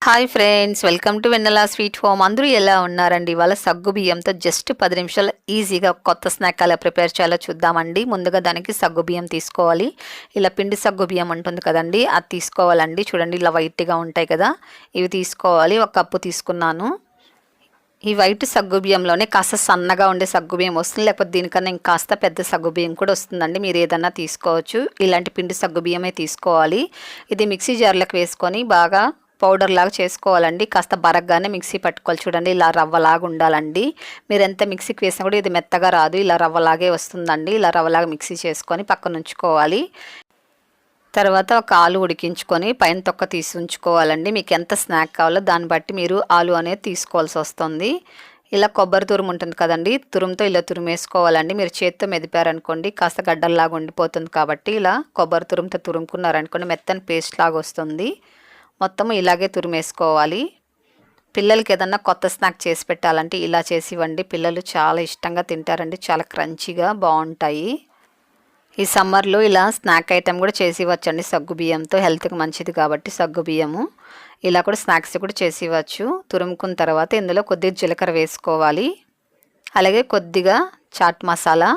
Hi friends, welcome to Vennela sweet home. అందరూ ఎలా ఉన్నారండి? ఇవాళ సగ్గు బియ్యంతో జస్ట్ 10 నిమిషాలు ఈజీగా కొత్త స్నాక్ ఎలా ప్రిపేర్ చేయాలో చూద్దామండి. ముందుగా దానికి సగ్గు బియ్యం తీసుకోవాలి. ఇలా పిండి సగ్గు బియ్యం ఉంటుంది కదండి, అది తీసుకోవాలండి. చూడండి, ఇలా వైట్గా ఉంటాయి కదా, ఇవి తీసుకోవాలి. 1 కప్పు తీసుకున్నాను. ఈ వైట్ సగ్గు బియ్యంలోనే కాస్త సన్నగా ఉండే సగ్గు బియ్యం వస్తుంది, లేకపోతే దీనికన్నా ఇంకాస్త పెద్ద సగ్గు బియ్యం కూడా వస్తుందండి. మీరు ఏదన్నా తీసుకోవచ్చు. ఇలాంటి పిండి సగ్గు బియ్యమే తీసుకోవాలి. ఇది మిక్సీ జార్లకు వేసుకొని బాగా పౌడర్ లాగా చేసుకోవాలండి. కాస్త బరగ్గానే మిక్సీ పట్టుకోవాలి. చూడండి, ఇలా రవ్వలాగా ఉండాలండి. మీరు ఎంత మిక్సీకి వేసినా కూడా ఇది మెత్తగా రాదు, ఇలా రవ్వలాగే వస్తుందండి. ఇలా రవ్వలాగా మిక్సీ చేసుకొని పక్కన ఉంచుకోవాలి. తర్వాత ఒక ఆలు ఉడికించుకొని పైన తొక్క తీసి ఉంచుకోవాలండి. మీకు ఎంత స్నాక్ కావాలో దాన్ని బట్టి మీరు ఆలు అనేది తీసుకోవాల్సి వస్తుంది. ఇలా కొబ్బరి తురుము ఉంటుంది కదండి, తురుముతో ఇలా తురిమేసుకోవాలండి. మీరు చేత్తో మెదిపారనుకోండి కాస్త గడ్డల్లాగా ఉండిపోతుంది. కాబట్టి ఇలా కొబ్బరి తురుముతో తురుముకున్నారనుకోండి మెత్తని పేస్ట్ లాగా వస్తుంది. మొత్తం ఇలాగే తురిమేసుకోవాలి. పిల్లలకి ఏదన్నా కొత్త స్నాక్ చేసి పెట్టాలంటే ఇలా చేసి ఇవ్వండి. పిల్లలు చాలా ఇష్టంగా తింటారండి. చాలా క్రంచీగా బాగుంటాయి. ఈ సమ్మర్లో ఇలా స్నాక్ ఐటెం కూడా చేసి ఇవ్వచ్చండి. సగ్గు బియ్యంతో హెల్త్కి మంచిది కాబట్టి సగ్గు బియ్యము ఇలా కూడా స్నాక్స్ కూడా చేసి ఇవ్వచ్చు. తురుముకున్న తర్వాత ఇందులో కొద్దిగా జీలకర్ర వేసుకోవాలి. అలాగే కొద్దిగా చాట్ మసాలా,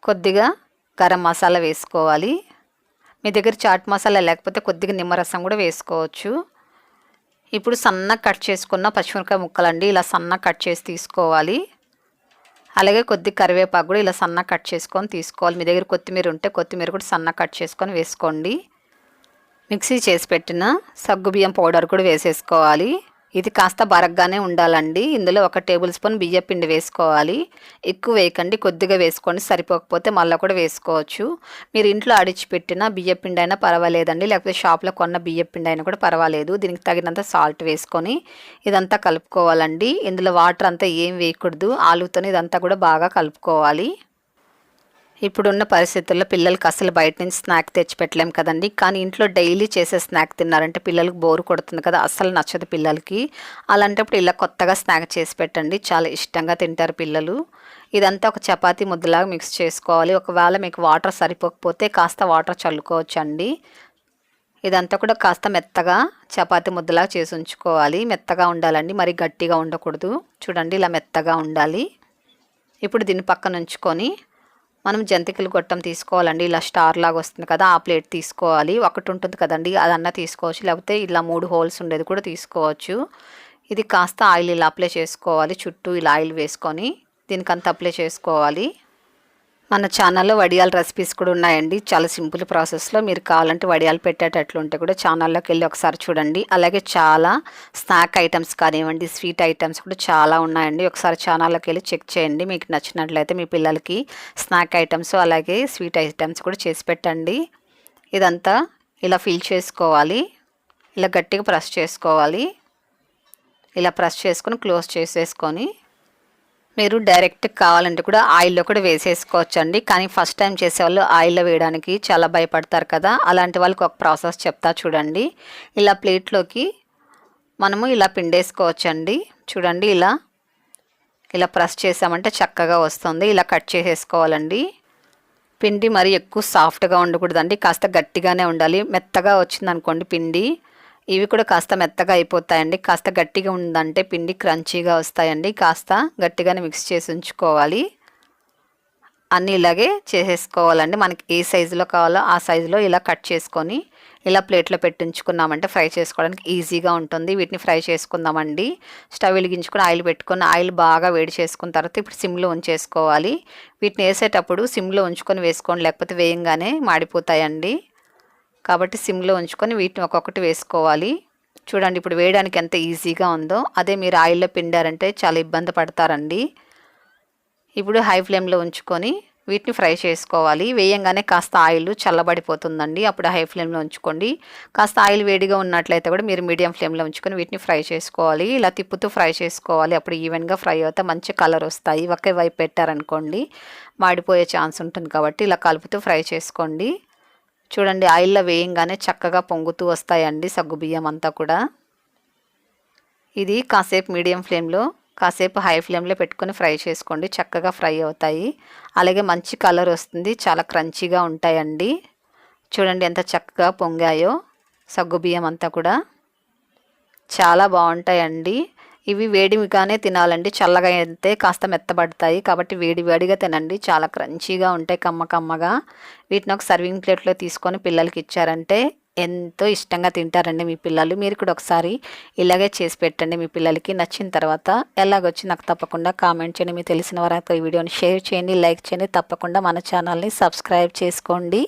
కొద్దిగా గరం మసాలా వేసుకోవాలి. మీ దగ్గర చాట్ మసాలా లేకపోతే కొద్దిగా నిమ్మరసం కూడా వేసుకోవచ్చు. ఇప్పుడు సన్నగా కట్ చేసుకున్న పచ్చిమిరపకాయ ముక్కలండి, ఇలా సన్నగా కట్ చేసి తీసుకోవాలి. అలాగే కొద్ది కరివేపాకు కూడా ఇలా సన్నగా కట్ చేసుకొని తీసుకోవాలి. మీ దగ్గర కొత్తిమీర ఉంటే కొత్తిమీర కూడా సన్నగా కట్ చేసుకొని వేసుకోండి. మిక్సీ చేసి పెట్టిన సగ్గుబియ్యం పౌడర్ కూడా వేసేసుకోవాలి. ఇది కాస్త బరగ్గానే ఉండాలండి. ఇందులో 1 టేబుల్ స్పూన్ బియ్యం పిండి వేసుకోవాలి. ఎక్కువ వేయకండి, కొద్దిగా వేసుకోండి. సరిపోకపోతే మళ్ళీ కూడా వేసుకోవచ్చు. మీరు ఇంట్లో ఆడిచిపెట్టిన బియ్యం పిండి అయినా పర్వాలేదండి, లేకపోతే షాప్లో కొన్న బియ్యం పిండి అయినా కూడా పర్వాలేదు. దీనికి తగినంత సాల్ట్ వేసుకొని ఇదంతా కలుపుకోవాలండి. ఇందులో వాటర్ అంతా ఏం వేయకూడదు. ఆలుతో ఇదంతా కూడా బాగా కలుపుకోవాలి. ఇప్పుడున్న పరిస్థితుల్లో పిల్లలకి అసలు బయట నుంచి స్నాక్ తెచ్చిపెట్టలేం కదండి. కానీ ఇంట్లో డైలీ చేసే స్నాక్ తిన్నారంటే పిల్లలకు బోరు కొడుతుంది కదా, అస్సలు నచ్చదు పిల్లలకి. అలాంటప్పుడు ఇలా కొత్తగా స్నాక్ చేసి పెట్టండి, చాలా ఇష్టంగా తింటారు పిల్లలు. ఇదంతా ఒక చపాతీ ముద్దలాగా మిక్స్ చేసుకోవాలి. ఒకవేళ మీకు వాటర్ సరిపోకపోతే కాస్త వాటర్ చల్లుకోవచ్చండి. ఇదంతా కూడా కాస్త మెత్తగా చపాతీ ముద్దలాగా చేసి ఉంచుకోవాలి. మెత్తగా ఉండాలండి, మరి గట్టిగా ఉండకూడదు. చూడండి, ఇలా మెత్తగా ఉండాలి. ఇప్పుడు దీన్ని పక్కన ఉంచుకొని మనం జంతికల గొట్టం తీసుకోవాలండి. ఇలా స్టార్ లాగా వస్తుంది కదా, ఆ ప్లేట్ తీసుకోవాలి. ఒకటి ఉంటుంది కదండి, అదన్నా తీసుకోవచ్చు, లేకపోతే ఇలా 3 హోల్స్ ఉండేది కూడా తీసుకోవచ్చు. ఇది కాస్త ఆయిల్ ఇలా అప్లై చేసుకోవాలి. చుట్టూ ఇలా ఆయిల్ వేసుకొని దీనికంతా అప్లై చేసుకోవాలి. మన ఛానల్లో వడియాల రెసిపీస్ కూడా ఉన్నాయండి, చాలా సింపుల్ ప్రాసెస్లో. మీరు కావాలంటే వడియాలు పెట్టేటట్లుంటే కూడా ఛానల్లోకి వెళ్ళి ఒకసారి చూడండి. అలాగే చాలా స్నాక్ ఐటమ్స్ కానివ్వండి, స్వీట్ ఐటమ్స్ కూడా చాలా ఉన్నాయండి. ఒకసారి ఛానల్లోకి వెళ్ళి చెక్ చేయండి. మీకు నచ్చినట్లయితే మీ పిల్లలకి స్నాక్ ఐటమ్స్ అలాగే స్వీట్ ఐటమ్స్ కూడా చేసి పెట్టండి. ఇదంతా ఇలా ఫిల్ చేసుకోవాలి. ఇలా గట్టిగా ప్రెస్ చేసుకోవాలి. ఇలా ప్రెస్ చేసుకొని క్లోజ్ చేసేసుకొని మీరు డైరెక్ట్ కావాలంటే కూడా ఆయిల్లో కూడా వేసేసుకోవచ్చండి. కానీ ఫస్ట్ టైం చేసేవాళ్ళు ఆయిల్లో వేయడానికి చాలా భయపడతారు కదా, అలాంటి వాళ్ళకి ఒక ప్రాసెస్ చెప్తా చూడండి. ఇలా ప్లేట్లోకి మనము ఇలా పిండేసుకోవచ్చండి. చూడండి, ఇలా ప్రెస్ చేసామంటే చక్కగా వస్తుంది. ఇలా కట్ చేసేసుకోవాలండి. పిండి మరి ఎక్కువ సాఫ్ట్గా ఉండకూడదండి, కాస్త గట్టిగానే ఉండాలి. మెత్తగా వచ్చిందనుకోండి పిండి, ఇవి కూడా కాస్త మెత్తగా అయిపోతాయండి. కాస్త గట్టిగా ఉందంటే పిండి క్రంచీగా వస్తాయండి. కాస్త గట్టిగానే మిక్స్ చేసి ఉంచుకోవాలి. అన్నీ ఇలాగే చేసేసుకోవాలండి. మనకి ఏ సైజులో కావాలో ఆ సైజులో ఇలా కట్ చేసుకొని ఇలా ప్లేట్లో పెట్టి ఉంచుకున్నామంటే ఫ్రై చేసుకోవడానికి ఈజీగా ఉంటుంది. వీటిని ఫ్రై చేసుకుందామండి. స్టవ్ వెలిగించుకొని ఆయిల్ పెట్టుకొని ఆయిల్ బాగా వేడి చేసుకున్న తర్వాత ఇప్పుడు సిమ్లో ఉంచేసుకోవాలి. వీటిని వేసేటప్పుడు సిమ్లో ఉంచుకొని వేసుకోండి, లేకపోతే వేయంగానే మాడిపోతాయండి. కాబట్టి సిమ్లో ఉంచుకొని వీటిని ఒక్కొక్కటి వేసుకోవాలి. చూడండి, ఇప్పుడు వేయడానికి ఎంత ఈజీగా ఉందో. అదే మీరు ఆయిల్లో పిండారంటే చాలా ఇబ్బంది పడతారండి. ఇప్పుడు హై ఫ్లేమ్లో ఉంచుకొని వీటిని ఫ్రై చేసుకోవాలి. వేయంగానే కాస్త ఆయిల్ చల్లబడిపోతుందండి, అప్పుడు హై ఫ్లేమ్లో ఉంచుకోండి. కాస్త ఆయిల్ వేడిగా ఉన్నట్లయితే కూడా మీరు మీడియం ఫ్లేమ్లో ఉంచుకొని వీటిని ఫ్రై చేసుకోవాలి. ఇలా తిప్పుతూ ఫ్రై చేసుకోవాలి. అప్పుడు ఈవెన్గా ఫ్రై అవుతే మంచి కలర్ వస్తాయి. ఒకే వైపు పెట్టారనుకోండి మాడిపోయే ఛాన్స్ ఉంటుంది, కాబట్టి ఇలా కలుపుతూ ఫ్రై చేసుకోండి. చూడండి, ఆయిల్లో వేయంగానే చక్కగా పొంగుతూ వస్తాయండి సగ్గుబియ్యం అంతా కూడా. ఇది కాసేపు మీడియం ఫ్లేమ్లో కాసేపు హై ఫ్లేమ్లో పెట్టుకొని ఫ్రై చేసుకోండి, చక్కగా ఫ్రై అవుతాయి. అలాగే మంచి కలర్ వస్తుంది, చాలా క్రంచీగా ఉంటాయండి. చూడండి ఎంత చక్కగా పొంగాయో సగ్గుబియ్యం అంతా కూడా. చాలా బాగుంటాయండి. ఇవి వేడిగానే తినాలండి, చల్లగా అయితే కాస్త మెత్తబడతాయి. కాబట్టి వేడి వేడిగా తినండి, చాలా క్రంచీగా ఉంటాయి, కమ్మ కమ్మగా. వీటిని ఒక సర్వింగ్ ప్లేట్లో తీసుకొని పిల్లలకి ఇచ్చారంటే ఎంతో ఇష్టంగా తింటారండి మీ పిల్లలు. మీరు కూడా ఒకసారి ఇలాగే చేసి పెట్టండి మీ పిల్లలకి. నచ్చిన తర్వాత ఎలాగొచ్చి నాకు తప్పకుండా కామెంట్ చేయండి. మీకు తెలిసిన వారికి ఈ వీడియోని షేర్ చేయండి, లైక్ చేయండి. తప్పకుండా మన ఛానల్ని సబ్స్క్రైబ్ చేసుకోండి.